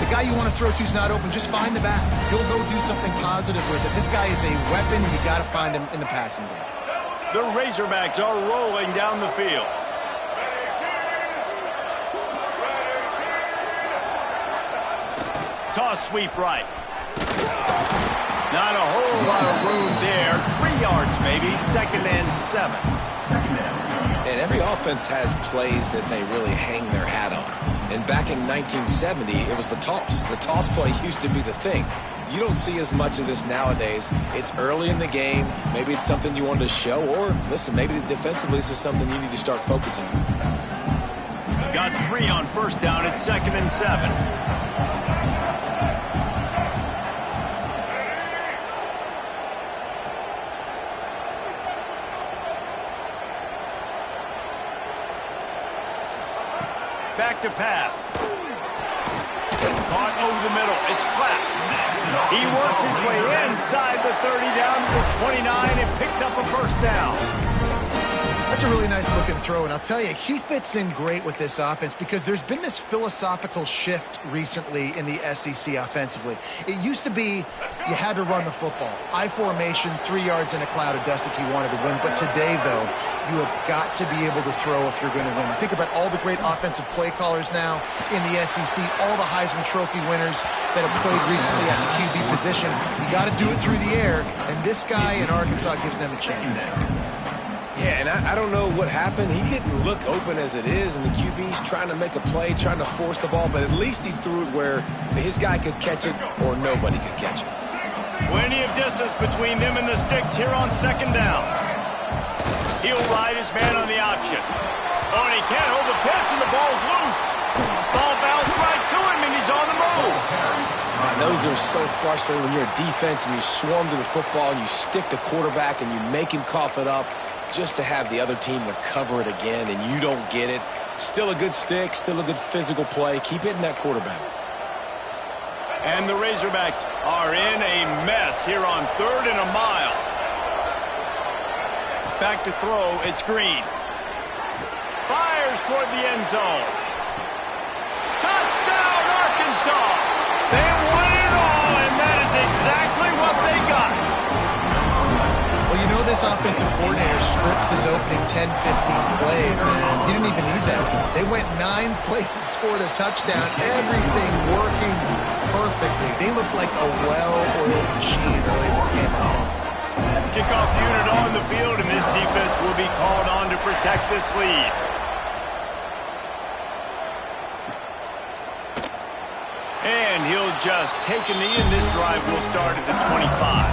guy you want to throw to's not open, just find the back. He'll go do something positive with it. This guy is a weapon, and you got to find him in the passing game. The Razorbacks are rolling down the field. Toss sweep right. Not a whole lot of room there. 3 yards maybe. 2nd and 7. And every offense has plays that they really hang their hat on. And back in 1970, it was the toss. The toss play used to be the thing. You don't see as much of this nowadays. It's early in the game. Maybe it's something you wanted to show. Or, listen, maybe defensively this is something you need to start focusing on. Got 3 on 1st down at 2nd and 7. Back to pass. Caught over the middle. It's Clapp. He works his way inside the 30 down to the 29 and picks up a 1st down. That's a really nice looking throw, and I'll tell you, he fits in great with this offense because there's been this philosophical shift recently in the SEC offensively. It used to be you had to run the football. I formation, 3 yards in a cloud of dust if you wanted to win. But today, though, you have got to be able to throw if you're going to win. Think about all the great offensive play callers now in the SEC, all the Heisman Trophy winners that have played recently at the QB position. You got to do it through the air, and this guy in Arkansas gives them a chance. Yeah, and I don't know what happened. He didn't look open as it is, and the QB's trying to make a play, trying to force the ball, but at least he threw it where his guy could catch it or nobody could catch it. Plenty of distance between them and the sticks here on 2nd down. He'll ride his man on the option. Oh, and he can't hold the pitch, and the ball's loose. Ball bounced right to him, and he's on the move. Man, those are so frustrating when you're a defense and you swarm to the football, and you stick the quarterback, and you make him cough it up just to have the other team recover it again, and you don't get it. Still a good stick, still a good physical play. Keep hitting that quarterback. And the Razorbacks are in a mess here on 3rd and a mile. Back to throw, it's Green. Fires toward the end zone. Touchdown, Arkansas! They won it all, and that is exactly what they got. Well, you know this offensive coordinator scripts his opening 10, 15 plays, and he didn't even need that. They went 9 plays and scored a touchdown. Everything working perfectly. They look like a well-oiled machine early in this game offensively. Kickoff unit on the field, and this defense will be called on to protect this lead. And he'll just take a knee, and this drive will start at the 25.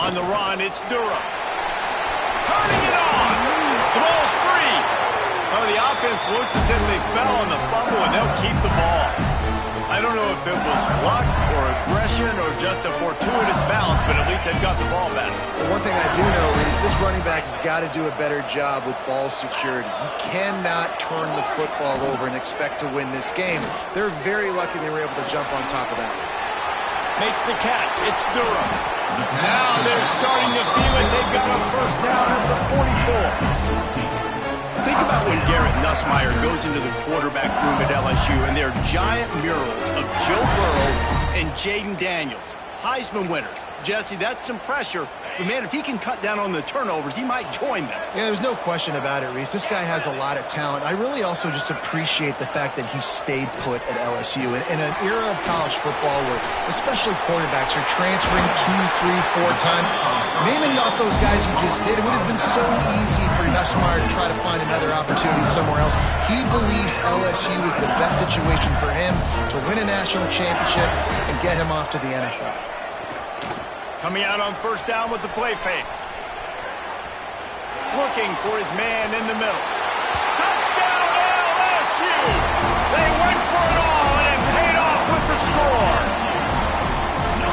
On the run, it's Durham. Turning it on. The ball's free. Oh, the offense looks as if they fell on the fumble, and they'll keep the ball. I don't know if it was luck or aggression or just a fortuitous bounce, but at least they've got the ball back. Well, one thing I do know is this running back has got to do a better job with ball security. You cannot turn the football over and expect to win this game. They're very lucky they were able to jump on top of that. Makes the catch. It's Durham. Now they're starting to feel it. They've got a 1st down at the 44. Think about when Garrett Nussmeier goes into the quarterback room at LSU and there are giant murals of Joe Burrow and Jaden Daniels, Heisman winners. Jesse, that's some pressure. But, man, if he can cut down on the turnovers, he might join them. Yeah, there's no question about it, Reese. This guy has a lot of talent. I really also just appreciate the fact that he stayed put at LSU. In an era of college football where especially quarterbacks are transferring 2, 3, 4 times, naming off those guys you just did, it would have been so easy for Nussmeier to try to find another opportunity somewhere else. He believes LSU is the best situation for him to win a national championship and get him off to the NFL. Coming out on 1st down with the play fake. Looking for his man in the middle. Touchdown LSU! They went for it all and it paid off with the score.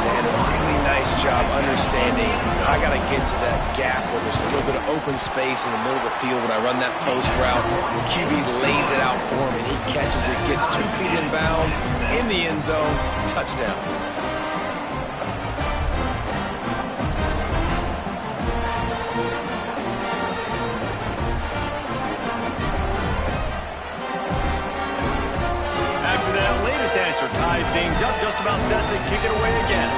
And a really nice nice job understanding I got to get to that gap where there's a little bit of open space in the middle of the field when I run that post route. QB lays it out for him, and he catches it, gets 2 feet in bounds, in the end zone, touchdown. After that latest answer ties things up, just about set to kick it away again.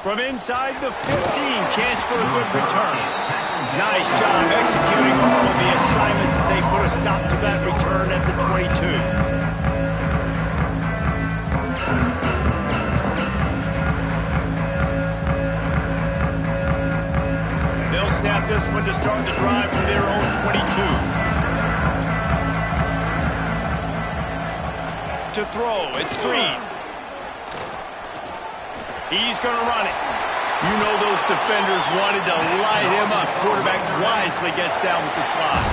From inside the 15, chance for a good return. Nice job executing all of the assignments as they put a stop to that return at the 22. Snap this one to start the drive from their own 22. To throw, it's Green. He's going to run it. You know those defenders wanted to light him up. Quarterback wisely gets down with the slide.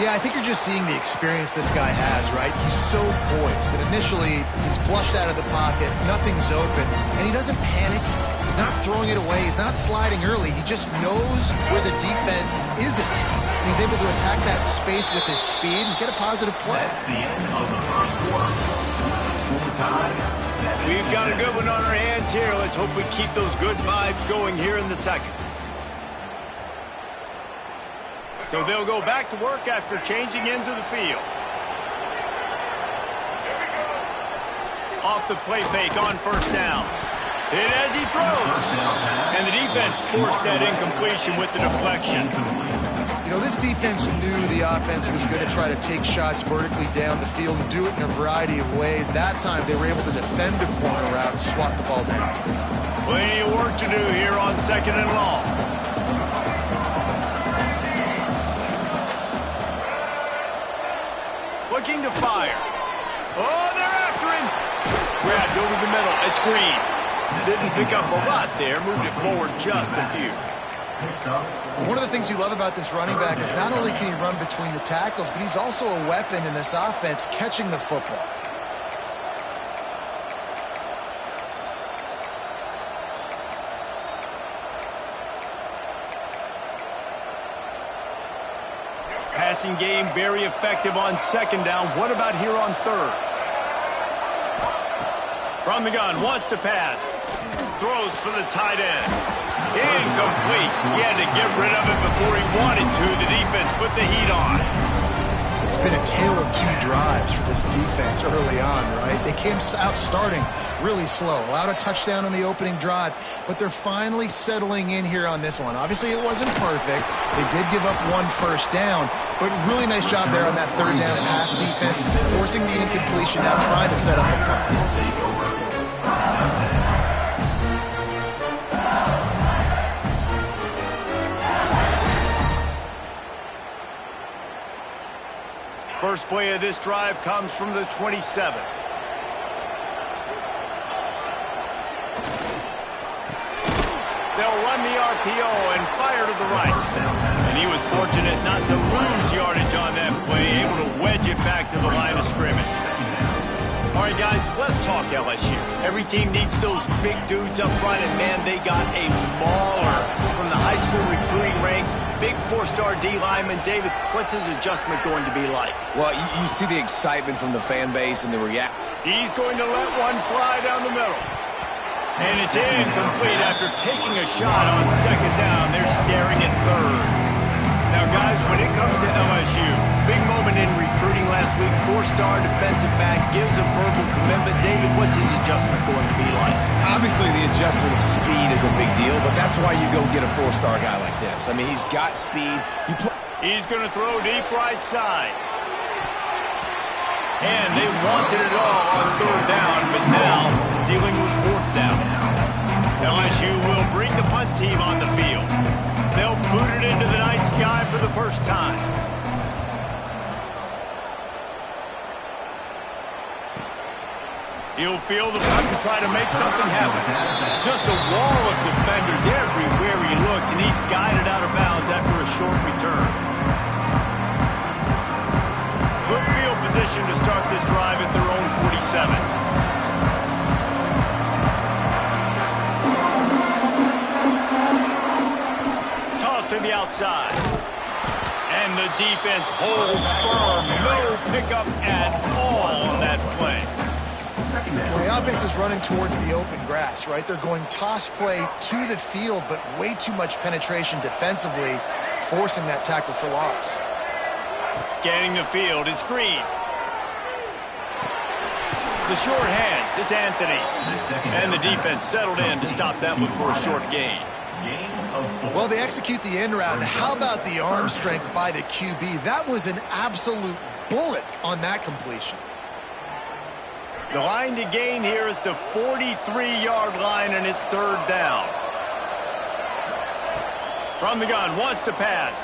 Yeah, I think you're just seeing the experience this guy has, right? He's so poised that initially he's flushed out of the pocket, nothing's open, and he doesn't panic. He's not throwing it away. He's not sliding early. He just knows where the defense isn't. And he's able to attack that space with his speed and get a positive play. That's the end of the first quarter. We've got a good one on our hands here. Let's hope we keep those good vibes going here in the second. So they'll go back to work after changing into the field. Off the play fake on first down. Hit as he throws. And the defense forced that incompletion with the deflection. You know, this defense knew the offense was going to try to take shots vertically down the field and do it in a variety of ways. That time, they were able to defend the corner route and swat the ball down. Plenty of work to do here on second and long. Looking to fire. Oh, they're after him. Grabbed over the middle. It's Green. Didn't pick up a lot there. Moved it forward just a few. One of the things you love about this running back is not only can he run between the tackles, but he's also a weapon in this offense catching the football. Passing game very effective on second down. What about here on third? From the gun, wants to pass. Throws for the tight end. Incomplete. He had to get rid of it before he wanted to. The defense put the heat on. It's been a tale of 2 drives for this defense early on, right? They came out starting really slow, allowed a touchdown on the opening drive, but they're finally settling in here on this one. Obviously, it wasn't perfect. They did give up 1 first down, but really nice job there on that third down pass defense, forcing the incompletion, now trying to set up a punt. First play of this drive comes from the 27. They'll run the RPO and fire to the right. And he was fortunate not to lose yardage on that play, able to wedge it back to the line of scrimmage. All right, guys, let's talk LSU. Every team needs those big dudes up front, and, man, they got a mauler from the high school recruiting ranks. Big 4-star D lineman. David, what's his adjustment going to be like? Well, you see the excitement from the fan base and the reaction. He's going to let one fly down the middle. And it's incomplete after taking a shot on second down. They're staring at third. Now, guys, when it comes to LSU, big moment in recruiting last week. 4-star defensive back gives a verbal commitment. David, what's his adjustment going to be like? Obviously, the adjustment of speed is a big deal, but that's why you go get a 4-star guy like this. I mean, he's got speed. He's going to throw deep right side. And they wanted it all on third down, but now dealing with fourth down. LSU will bring the punt team on the field. They'll boot it into the night sky for the first time. He'll feel the punt and try to make something happen. Just a wall of defenders everywhere he looks, and he's guided out of bounds after a short return. Good field position to start this drive at their own 47. Toss to the outside. And the defense holds firm. No pickup at all on that play. Well, the offense is running towards the open grass, right? They're going toss play to the field, but way too much penetration defensively, forcing that tackle for loss. Scanning the field, it's Green. The short hands, it's Anthony. And the defense settled in to stop that one for a short gain. Well, they execute the end route. How about the arm strength by the QB? That was an absolute bullet on that completion. The line to gain here is the 43-yard line, and it's third down. From the gun, wants to pass.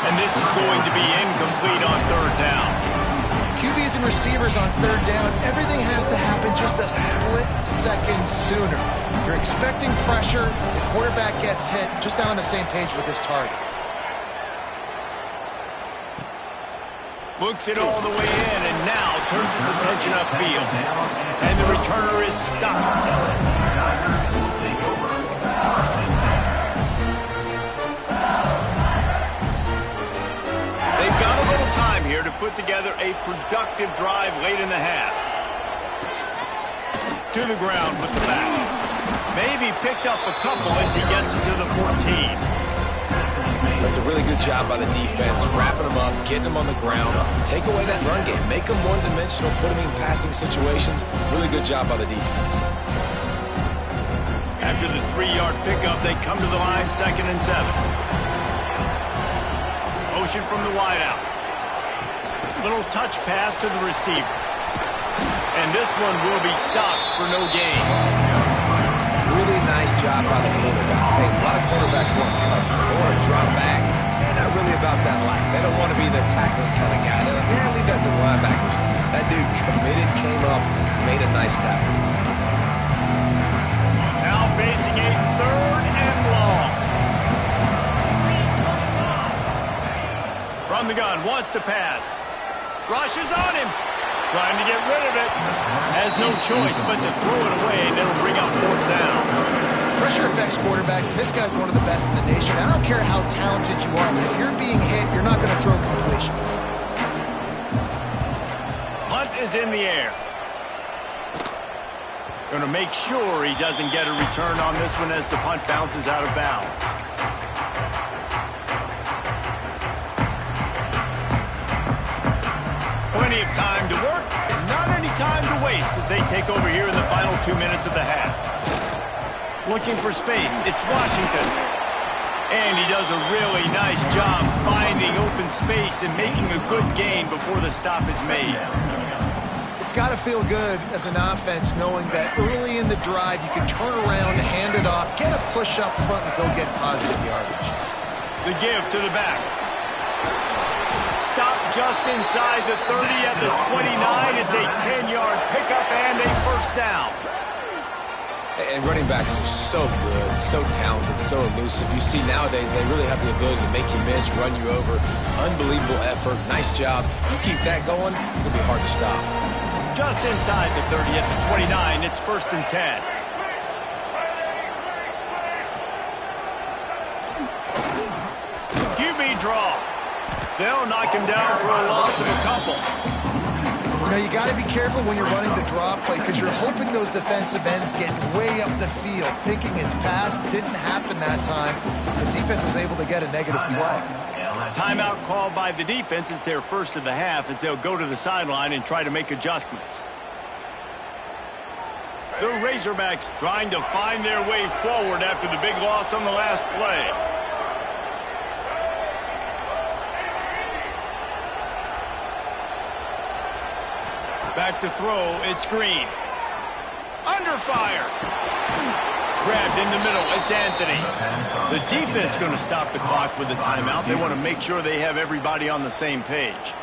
And this is going to be incomplete on third down. QBs and receivers on third down, everything has to happen just a split second sooner. You're expecting pressure, the quarterback gets hit, just not on the same page with his target. Looks it all the way in, and now turns his attention upfield. And the returner is stopped. They've got a little time here to put together a productive drive late in the half. To the ground with the back. Maybe picked up a couple as he gets it to the 14. That's a really good job by the defense, wrapping them up, getting them on the ground, take away that run game, make them one-dimensional, put them in passing situations. Really good job by the defense. After the 3-yard pickup, they come to the line, 2nd and 7. Motion from the wideout. Little touch pass to the receiver. And this one will be stopped for no gain. Really nice job by the quarterback. Hey, a lot of quarterbacks want to cover. They want to drop back. They're not really about that life. They don't want to be the tackling kind of guy. They're like, yeah, leave that to the linebackers. That dude committed, came up, made a nice tackle. Now facing a 3rd and long. From the gun, wants to pass. Rushes on him. Trying to get rid of it. Has no choice but to throw it away, and it'll bring up 4th down. Pressure affects quarterbacks, and this guy's one of the best in the nation. I don't care how talented you are, but if you're being hit, you're not going to throw completions. Punt is in the air. Going to make sure he doesn't get a return on this one as the punt bounces out of bounds. Plenty of time to work, not any time to waste as they take over here in the final 2 minutes of the half. Looking for space, it's Washington. And he does a really nice job finding open space and making a good gain before the stop is made. It's got to feel good as an offense knowing that early in the drive you can turn around, hand it off, get a push up front, and go get positive yardage. The give to the back. Stop just inside the 30 at the 29. It's a 10-yard pickup and a 1st down. And running backs are so good, so talented, so elusive. You see nowadays they really have the ability to make you miss, run you over. Unbelievable effort. Nice job. You keep that going, it'll be hard to stop. Just inside the 30 at the 29. It's 1st and 10. QB draw. They'll knock him down for a loss of a couple. You know, you got to be careful when you're running the draw play because you're hoping those defensive ends get way up the field, thinking it's passed. Didn't happen that time. The defense was able to get a negative play. Timeout called by the defense. It's their 1st of the half as they'll go to the sideline and try to make adjustments. The Razorbacks trying to find their way forward after the big loss on the last play. Back to throw, it's Green. Under fire. Grabbed in the middle, it's Anthony. The defense going to stop the clock with the timeout. They want to make sure they have everybody on the same page.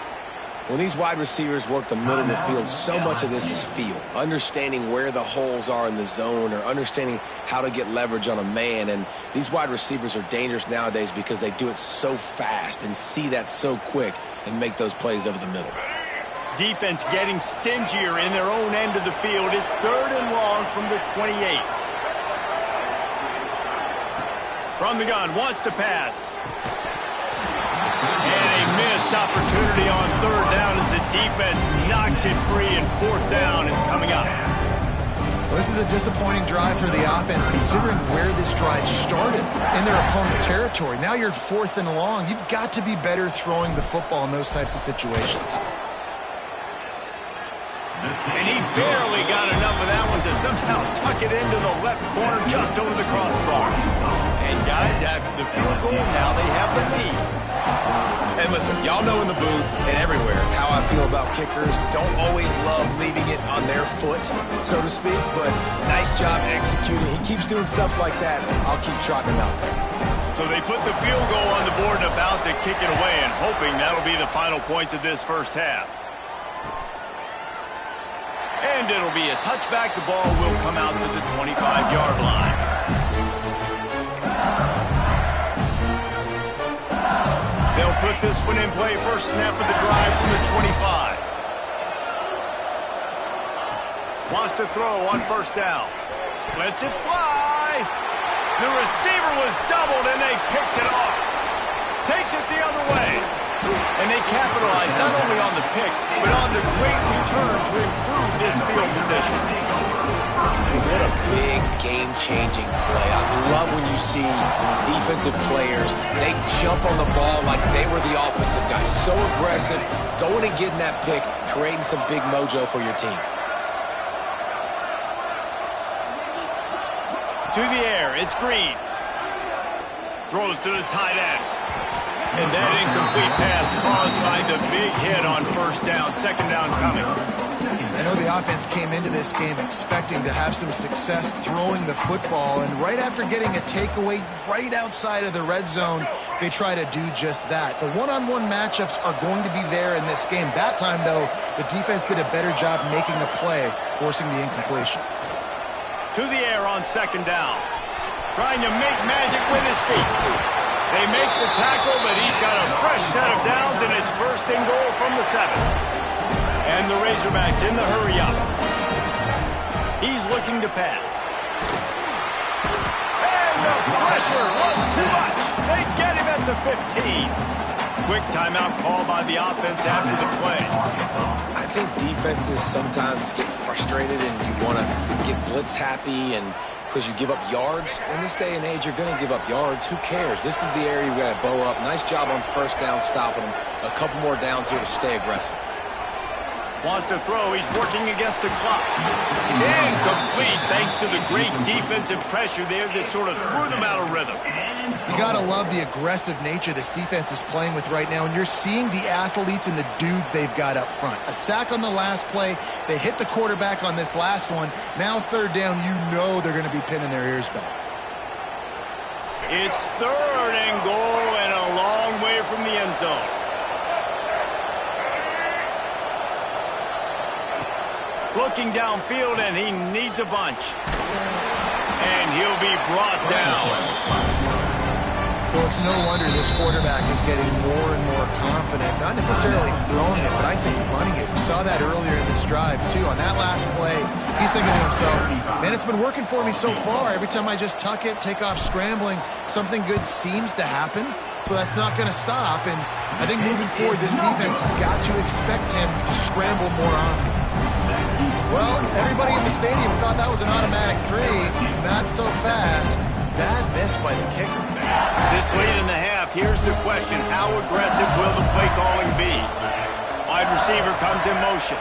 When these wide receivers work the middle of the field, so much of this is feel. Understanding where the holes are in the zone or understanding how to get leverage on a man. And these wide receivers are dangerous nowadays because they do it so fast and see that so quick and make those plays over the middle. Defense getting stingier in their own end of the field. It's 3rd and long from the 28. From the gun, wants to pass. And a missed opportunity on 3rd down as the defense knocks it free, and 4th down is coming up. Well, this is a disappointing drive for the offense considering where this drive started in their opponent territory. Now you're 4th and long. You've got to be better throwing the football in those types of situations. And he barely got enough of that one to somehow tuck it into the left corner just over the crossbar. And guys, after the field goal, now they have the lead. And listen, y'all know in the booth and everywhere how I feel about kickers. Don't always love leaving it on their foot, so to speak, but nice job executing. He keeps doing stuff like that. I'll keep trotting him out there. So they put the field goal on the board and about to kick it away, and hoping that'll be the final points of this first half. And it'll be a touchback. The ball will come out to the 25-yard line. They'll put this one in play. First snap of the drive from the 25. Wants to throw on 1st down. Lets it fly. The receiver was doubled, and they picked it off. Takes it the other way. And they capitalized not only on the pick, but on the great return to improve this field position. What a big game-changing play. I love when you see defensive players, they jump on the ball like they were the offensive guys. So aggressive, going and getting that pick, creating some big mojo for your team. To the air, it's Green. Throws to the tight end. And that incomplete pass caused by the big hit on 1st down. 2nd down coming. I know the offense came into this game expecting to have some success throwing the football, and right after getting a takeaway right outside of the red zone, they try to do just that. The one-on-one matchups are going to be there in this game. That time, though, the defense did a better job making a play, forcing the incompletion. To the air on 2nd down. Trying to make magic with his feet. They make the tackle, but he's got a fresh set of downs, and it's 1st and goal from the 7. And the Razorbacks in the hurry-up. He's looking to pass. And the pressure was too much. They get him at the 15. Quick timeout call by the offense after the play. I think defenses sometimes get frustrated and you want to get blitz happy and because you give up yards. In this day and age, you're going to give up yards. Who cares? This is the area you got to bow up. Nice job on 1st down stopping them. A couple more downs here to stay aggressive. Wants to throw. He's working against the clock. Incomplete thanks to the great defensive pressure there that sort of threw them out of rhythm. You got to love the aggressive nature this defense is playing with right now, and you're seeing the athletes and the dudes they've got up front. A sack on the last play. They hit the quarterback on this last one. Now 3rd down, you know they're going to be pinning their ears back. It's 3rd and goal and a long way from the end zone. Looking downfield, and he needs a bunch. And he'll be brought down. Well, it's no wonder this quarterback is getting more and more confident. Not necessarily throwing it, but I think running it. We saw that earlier in this drive, too. On that last play, he's thinking to himself, man, it's been working for me so far. Every time I just tuck it, take off scrambling, something good seems to happen. So that's not going to stop. And I think moving forward, this defense has got to expect him to scramble more often. Well, everybody in the stadium thought that was an automatic 3. Not so fast. Bad miss by the kicker. This late in the half, here's the question. How aggressive will the play calling be? Wide receiver comes in motion.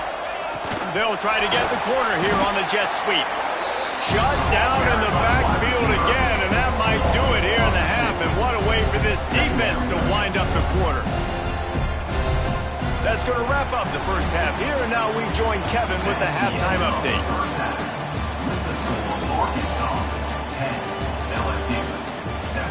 They'll try to get the corner here on the jet sweep. Shut down in the backfield again, and that might do it here in the half. And what a way for this defense to wind up the quarter. That's going to wrap up the first half here, and now we join Kevin with the halftime update. Arkansas 10, LSU 7.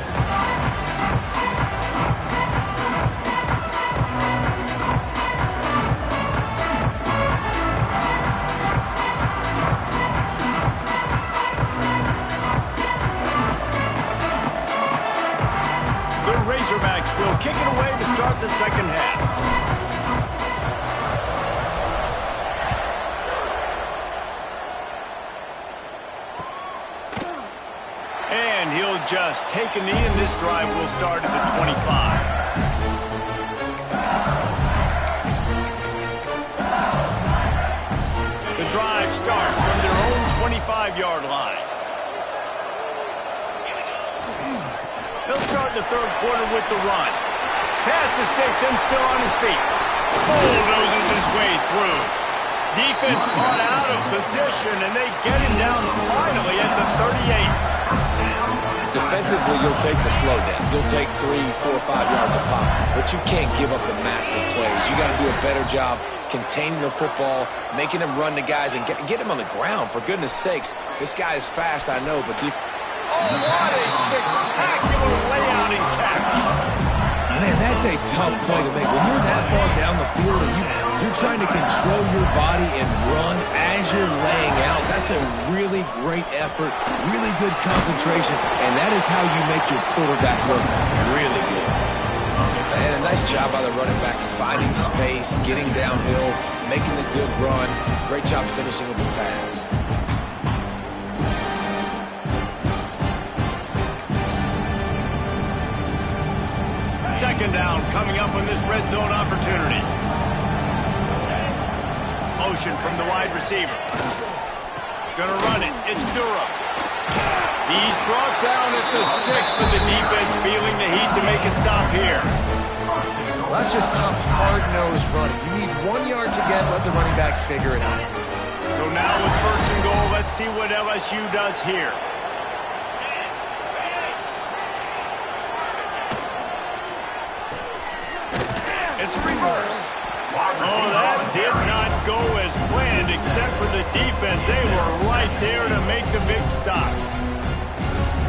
kick it away to start the second half. And he'll just take a knee, and this drive will start at the 25. The drive starts from their own 25-yard line. They'll start the third quarter with the run. Pass to sticks and still on his feet. Bulldozes his way through. Defense caught out of position, and they get him down finally at the 38. Defensively, you'll take the slow down. You'll take 3, 4, 5 yards a pop, but you can't give up the massive plays. You got to do a better job containing the football, making him run the guys, and get him on the ground. For goodness sakes, this guy is fast, I know, but... Oh, what a spectacular layout and catch. Man, that's a tough play to make. When you're that far down the field and you're trying to control your body and run as you're laying out, that's a really great effort, really good concentration, and that is how you make your quarterback look really good. And a nice job by the running back, finding space, getting downhill, making the good run. Great job finishing with his pads. Second down coming up on this red zone opportunity. Motion from the wide receiver. Gonna run it. It's Durham. He's brought down at the 6, but the defense feeling the heat to make a stop here. Well, that's just tough, hard-nosed running. You need 1 yard to get, let the running back figure it out. So now with first and goal, let's see what LSU does here. It's reverse. Oh, that did not go as planned, except for the defense. They were right there to make the big stop.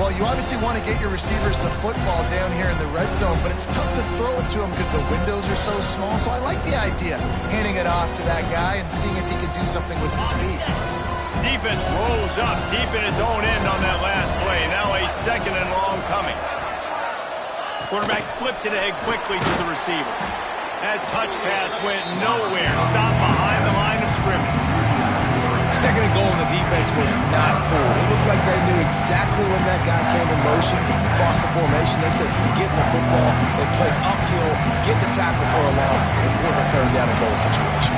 Well, you obviously want to get your receivers the football down here in the red zone, but it's tough to throw it to them because the windows are so small. So I like the idea, handing it off to that guy and seeing if he can do something with the speed. Defense rolls up deep in its own end on that last play. Now a second and long coming. Quarterback flips it ahead quickly to the receiver. That touch pass went nowhere. Stopped behind the line of scrimmage. Second and goal, and the defense was not fooled. It looked like they knew exactly when that guy came in motion across the formation. They said he's getting the football. They played uphill, get the tackle for a loss, and for the third down and goal situation.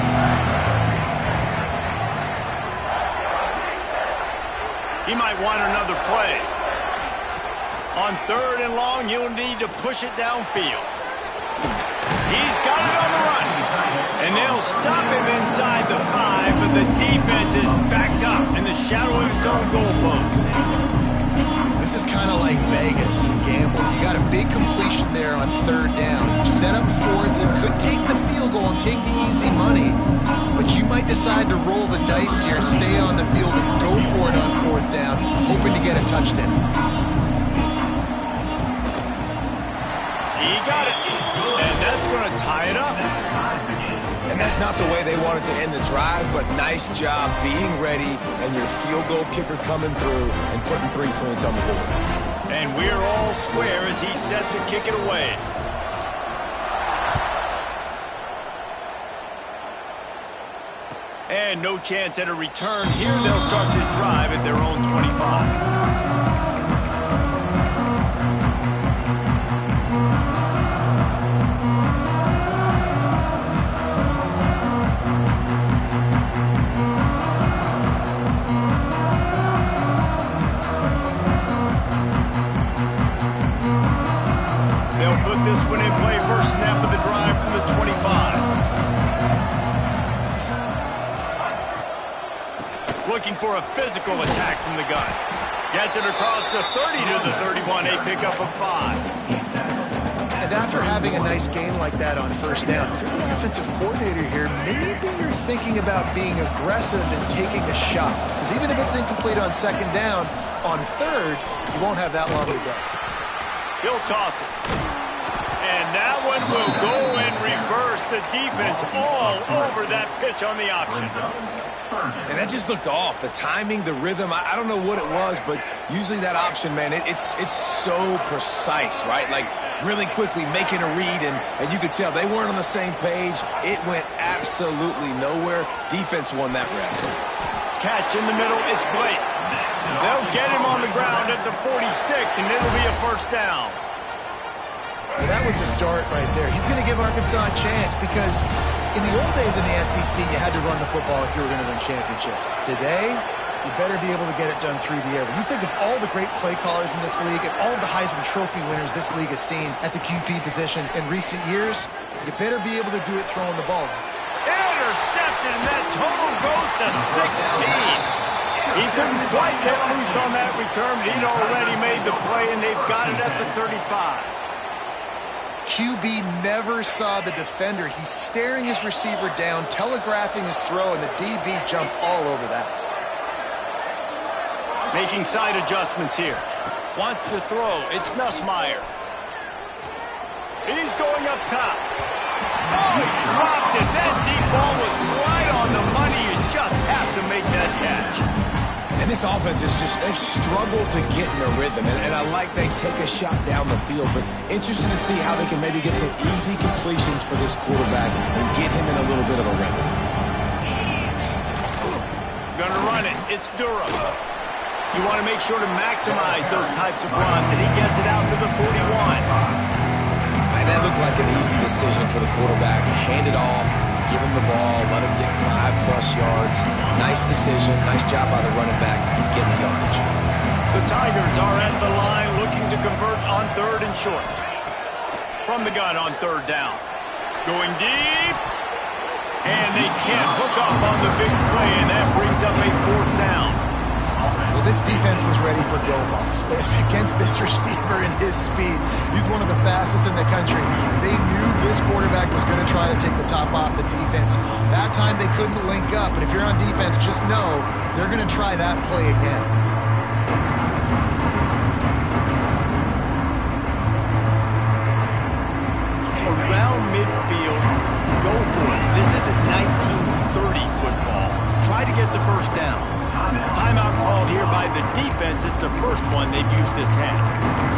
He might want another play. On third and long, you'll need to push it downfield. He's got it on the run. And they'll stop him inside the 5, but the defense is backed up in the shadow of its own goalpost. This is kind of like Vegas and gamble. You got a big completion there on third down. You set up fourth. You could take the field goal and take the easy money, but you might decide to roll the dice here and stay on the field and go for it on fourth down, hoping to get a touchdown. He got it. And that's going to tie it up. And that's not the way they wanted to end the drive, but nice job being ready and your field goal kicker coming through and putting 3 points on the board. And we're all square as he's set to kick it away. And no chance at a return here. They'll start this drive at their own 25. This one in play, first snap of the drive from the 25. Looking for a physical attack from the gun. Gets it across the 30 to the 31, a pickup of 5. And after having a nice gain like that on first down, if you're the offensive coordinator here, maybe you're thinking about being aggressive and taking a shot. Because even if it's incomplete on second down, on third, you won't have that long to go. He'll toss it. And that one will go in reverse. The defense all over that pitch on the option. And that just looked off. The timing, the rhythm, I don't know what it was, but usually that option, man, it's so precise, right? Like really quickly making a read, and you could tell they weren't on the same page. It went absolutely nowhere. Defense won that rep. Catch in the middle, it's Blake. They'll get him on the ground at the 46, and it'll be a first down. Well, that was a dart right there. He's going to give Arkansas a chance because in the old days in the SEC, you had to run the football if you were going to win championships. Today, you better be able to get it done through the air. When you think of all the great play callers in this league and all of the Heisman Trophy winners this league has seen at the QB position in recent years, you better be able to do it throwing the ball. Intercepted, and that total goes to 16. He couldn't quite get loose on that return, but he'd already made the play, and they've got it at the 35. QB never saw the defender. He's staring his receiver down, telegraphing his throw, and the DB jumped all over that. Making side adjustments here. Wants to throw. It's Nussmeier. He's going up top. Oh, he dropped it. That deep ball was right on the money. You just have to make that catch. And this offense is just, they've struggled to get in a rhythm. And I like they take a shot down the field, but interested to see how they can maybe get some easy completions for this quarterback and get him in a little bit of a rhythm. Gonna run it. It's Durham. You want to make sure to maximize those types of runs, and he gets it out to the 41. And that looked like an easy decision for the quarterback. Hand it off, give him the ball, let him get 5+ yards. Nice decision, nice job by the running back, getting the yardage. The Tigers are at the line looking to convert on 3rd and short. From the gun on 3rd down. Going deep. And they can't hook up on the big play, and that brings up a 4th down. Well, this defense was ready for go balls against this receiver and his speed. He's one of the fastest in the country. They knew this quarterback was going to try to take the top off the defense. That time they couldn't link up, but if you're on defense, just know they're going to try that play again. Around midfield, go for it. This isn't 1930 football. Try to get the first down. Timeout called here by the defense. It's the first one they've used this half.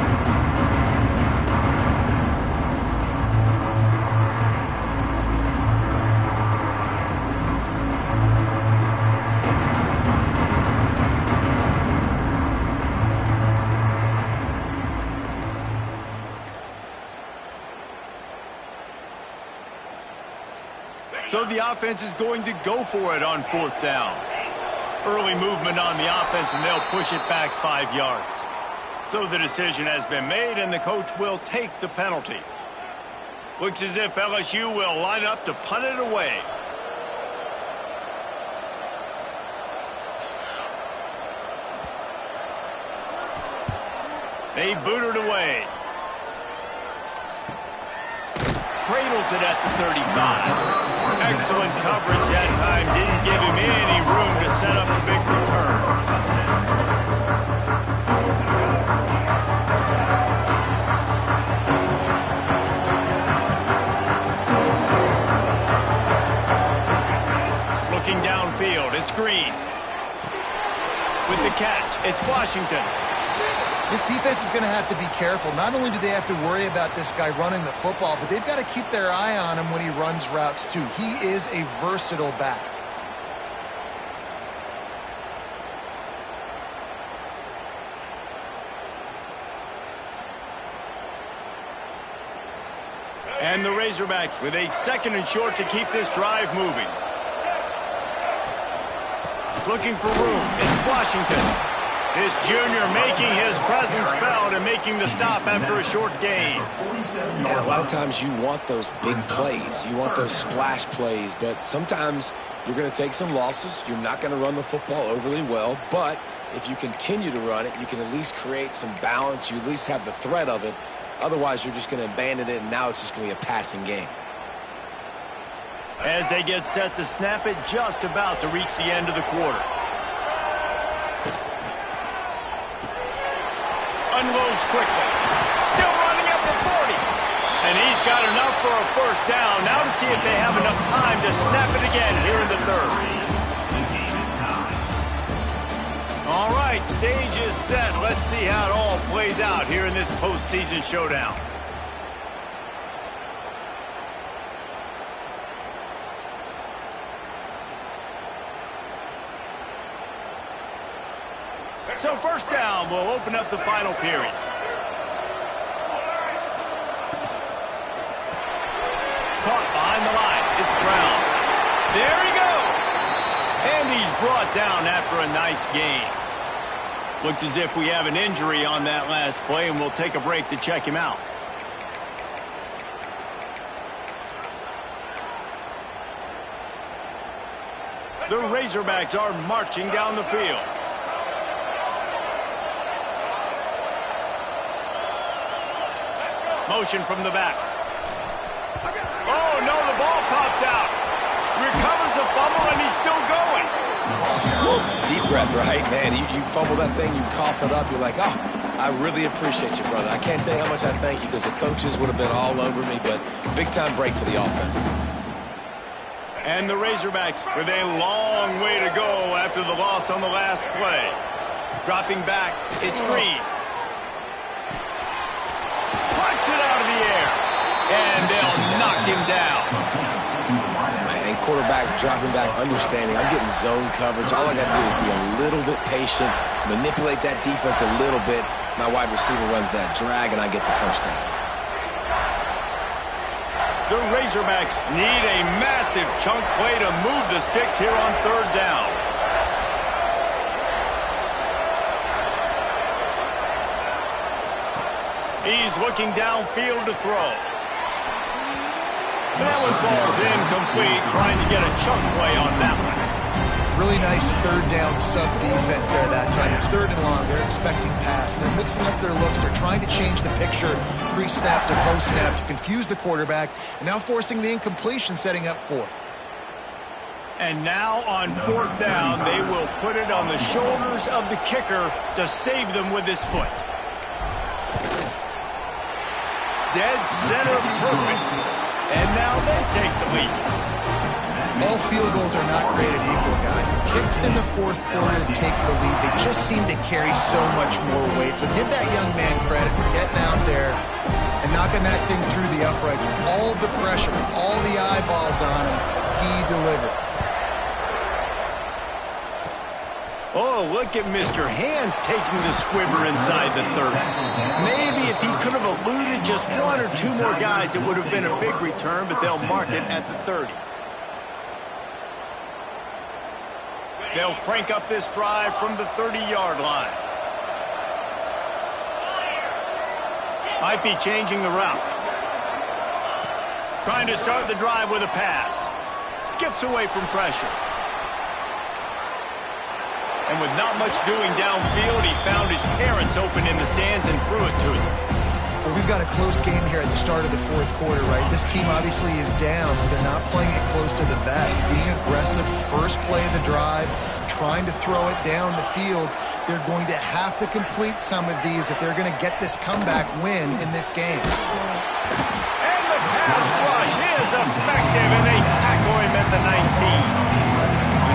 So the offense is going to go for it on 4th down. Early movement on the offense, and they'll push it back 5 yards. So the decision has been made, and the coach will take the penalty. Looks as if LSU will line up to punt it away. They boot it away. Cradles it at the 35. Excellent coverage that time. Didn't give him any room to set up a big return. Looking downfield, it's Green. With the catch, it's Washington. This defense is going to have to be careful. Not only do they have to worry about this guy running the football, but they've got to keep their eye on him when he runs routes too. He is a versatile back. And the Razorbacks with a 2nd and short to keep this drive moving. Looking for room. It's Washington. This junior making his presence felt and making the stop after a short gain. And a lot of times you want those big plays. You want those splash plays, but sometimes you're going to take some losses. You're not going to run the football overly well, but if you continue to run it, you can at least create some balance. You at least have the threat of it. Otherwise, you're just going to abandon it, and now it's just going to be a passing game. As they get set to snap it, just about to reach the end of the quarter. Unloads quickly. Still running up the 40. And he's got enough for a first down. Now to see if they have enough time to snap it again here in the third. All right, stage is set. Let's see how it all plays out here in this postseason showdown. So first down will open up the final period. Caught behind the line. It's Brown. There he goes. And he's brought down after a nice gain. Looks as if we have an injury on that last play, and we'll take a break to check him out. The Razorbacks are marching down the field. Motion from the back. Oh, no, the ball popped out. Recovers the fumble, and he's still going. Deep breath, right, man? You fumble that thing, you cough it up, you're like, oh, I really appreciate you, brother. I can't tell you how much I thank you because the coaches would have been all over me, but big-time break for the offense. And the Razorbacks with a long way to go after the loss on the last play. Dropping back, it's Green. Puts it out of the air, and they'll knock him down. And quarterback dropping back, understanding I'm getting zone coverage. All I got to do is be a little bit patient, manipulate that defense a little bit. My wide receiver runs that drag, and I get the first down. The Razorbacks need a massive chunk play to move the sticks here on third down. He's looking downfield to throw. That one falls incomplete, trying to get a chunk play on that one. Really nice third down sub-defense there that time. It's third and long. They're expecting pass. And they're mixing up their looks. They're trying to change the picture pre-snap to post-snap to confuse the quarterback. And now forcing the incompletion, setting up fourth. And now on fourth down, they will put it on the shoulders of the kicker to save them with his foot. Dead center perfect. And now they take the lead. All field goals are not created equal, guys. Kicks in the fourth quarter to take the lead. They just seem to carry so much more weight. So give that young man credit for getting out there and knocking that thing through the uprights with all of the pressure, with all the eyeballs on him. He delivered. Oh, look at Mr. Hands taking the squibber inside the 30. Maybe if he could have eluded just one or two more guys, it would have been a big return, but they'll mark it at the 30. They'll crank up this drive from the 30-yard line. Might be changing the route. Trying to start the drive with a pass. Skips away from pressure. And with not much doing downfield, he found his parents open in the stands and threw it to them. Well, we've got a close game here at the start of the fourth quarter, right? This team obviously is down. They're not playing it close to the vest. Being aggressive, first play of the drive, trying to throw it down the field. They're going to have to complete some of these if they're going to get this comeback win in this game. And the pass rush is effective, and they tackle him at the 19.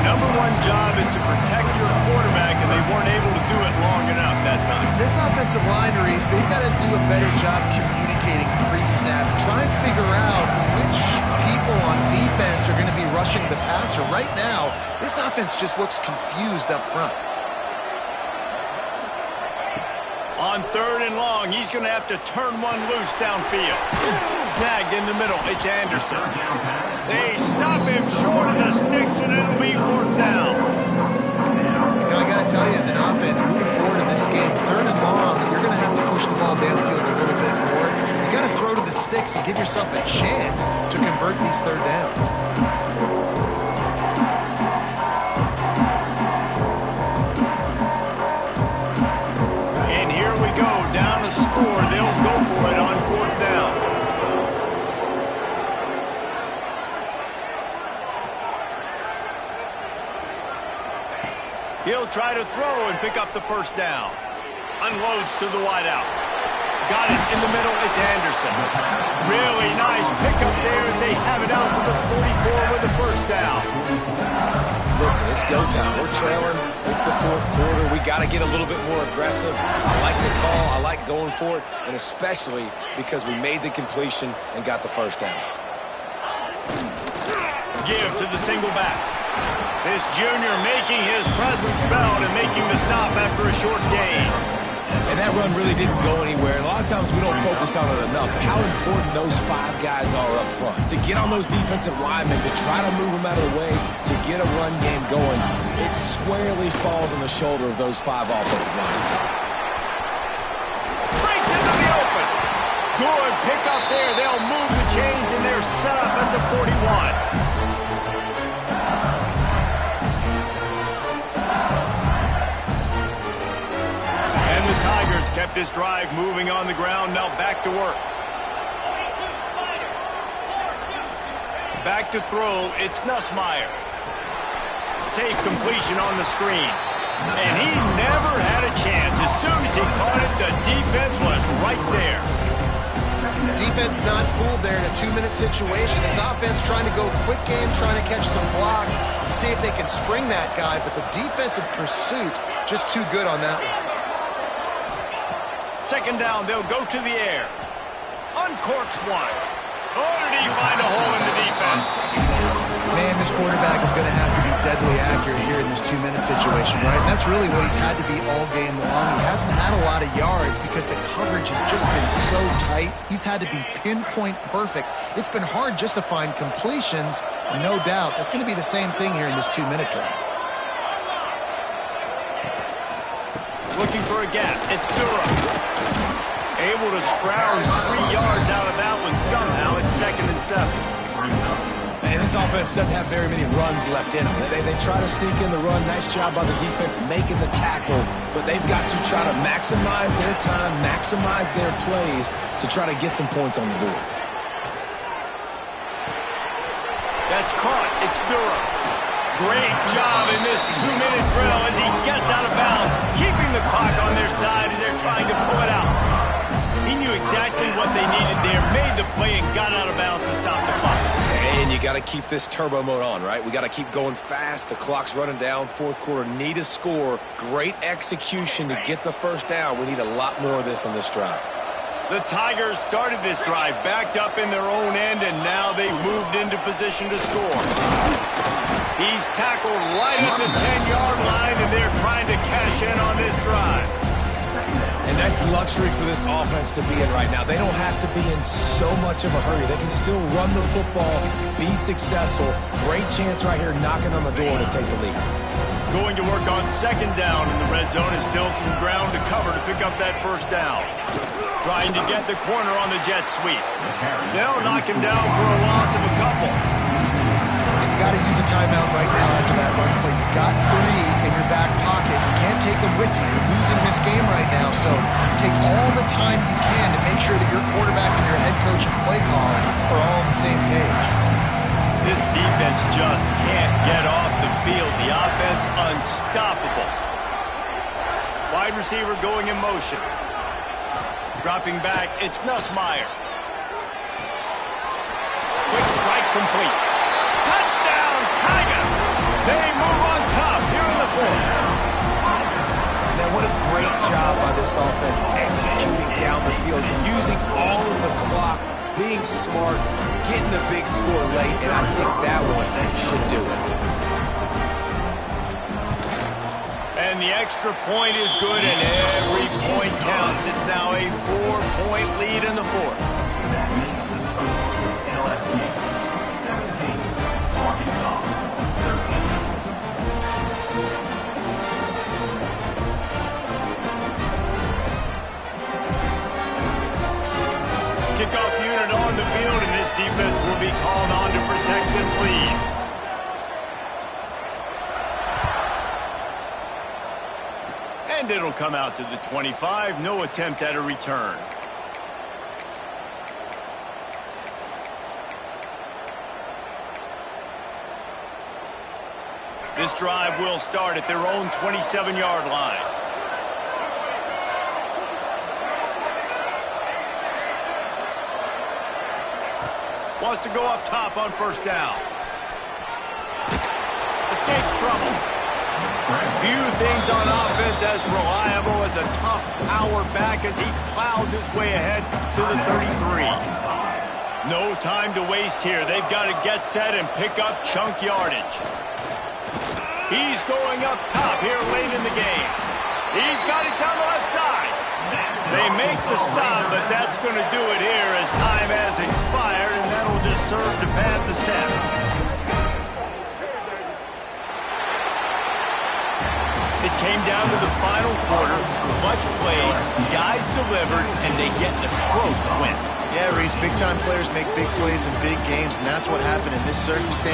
Number one job is to protect your quarterback, and they weren't able to do it long enough that time. This offensive line, Reese, they've got to do a better job communicating pre-snap. Try and figure out which people on defense are going to be rushing the passer. Right now, this offense just looks confused up front. On third and long, he's going to have to turn one loose downfield. Snagged in the middle. It's Anderson. They stop him short of the sticks, and it'll be fourth down. Now, I got to tell you, as an offense, moving forward in this game, third and long, you're going to have to push the ball downfield a little bit more. You got to throw to the sticks and give yourself a chance to convert these third downs. And here we go, down a score. They'll go for it on fourth down. He'll try to throw and pick up the first down. Unloads to the wideout. Got it in the middle. It's Anderson. Really nice pickup there as they have it out to the 44 with the first down. Listen, it's go time. We're trailing. It's the fourth quarter. We got to get a little bit more aggressive. I like the call. I like going for it, and especially because we made the completion and got the first down. Give to the single back. This junior making his presence felt and making the stop after a short gain. And that run really didn't go anywhere. A lot of times we don't focus on it enough. But how important those 5 guys are up front. To get on those defensive linemen, to try to move them out of the way, to get a run game going, it squarely falls on the shoulder of those 5 offensive linemen. Breaks into the open. Good pick up there. They'll move the chains and they're set up at the 41. Kept this drive moving on the ground. Now back to work. Back to throw. It's Nussmeier. Safe completion on the screen. And he never had a chance. As soon as he caught it, the defense was right there. Defense not fooled there in a 2-minute situation. This offense trying to go quick game, trying to catch some blocks to see if they can spring that guy. But the defensive pursuit just too good on that one. Second down, they'll go to the air. Uncorks one. Oh, did he find a hole in the defense? Man, this quarterback is going to have to be deadly accurate here in this 2-minute situation, right? And that's really what he's had to be all game long. He hasn't had a lot of yards because the coverage has just been so tight. He's had to be pinpoint perfect. It's been hard just to find completions. No doubt, that's going to be the same thing here in this 2-minute drive. Looking for a gap. It's Durham. Able to scrounge 3 yards out of that one somehow. It's 2nd and 7. And this offense doesn't have very many runs left in them. They try to sneak in the run. Nice job by the defense making the tackle. But they've got to try to maximize their time, maximize their plays to try to get some points on the board. That's caught. It's Durham. Great job in this 2-minute drill as he gets out of bounds, keeping the clock on their side as they're trying to pull it out. He knew exactly what they needed there, made the play, and got out of bounds to stop the clock. And you got to keep this turbo mode on, right? We got to keep going fast. The clock's running down. Fourth quarter, need a score. Great execution to get the first down. We need a lot more of this on this drive. The Tigers started this drive, backed up in their own end, and now they've moved into position to score. He's tackled right at the 10-yard line, and they're trying to cash in on this drive. And that's luxury for this offense to be in right now. They don't have to be in so much of a hurry. They can still run the football, be successful. Great chance right here knocking on the door to take the lead. Going to work on 2nd down in the red zone is still some ground to cover to pick up that first down. Trying to get the corner on the jet sweep. They'll knock him down for a loss of a couple. You've got to use a timeout right now after that run play. You've got 3 in your back pocket. You can't take them with you. You're losing this game right now, so take all the time you can to make sure that your quarterback and your head coach and play caller are all on the same page. This defense just can't get off the field. The offense unstoppable. Wide receiver going in motion. Dropping back, it's Nussmeier. Quick strike complete. Touchdown, Tigers! They move on top here in the 4th. Man, what a great job by this offense executing down the field, using all of the clock, being smart, getting the big score late, and I think that one should do it. And the extra point is good, and every point counts. It's now a 4-point lead in the 4th. That means the start LSU 17, Arkansas 13. Kickoff unit on the field, and this defense will be called on to protect this lead. And it'll come out to the 25. No attempt at a return. This drive will start at their own 27-yard line. Wants to go up top on first down. Escapes trouble. Few things on offense as reliable as a tough power back as he plows his way ahead to the 33. No time to waste here. They've got to get set and pick up chunk yardage. He's going up top here late in the game. He's got it down the left side. They make the stop, but that's going to do it here as time has expired, and that'll just serve to pad the stats. It came down to the final quarter. Much plays, guys delivered, and they get a close win. Yeah, Reese, big-time players make big plays in big games, and that's what happened in this circumstance.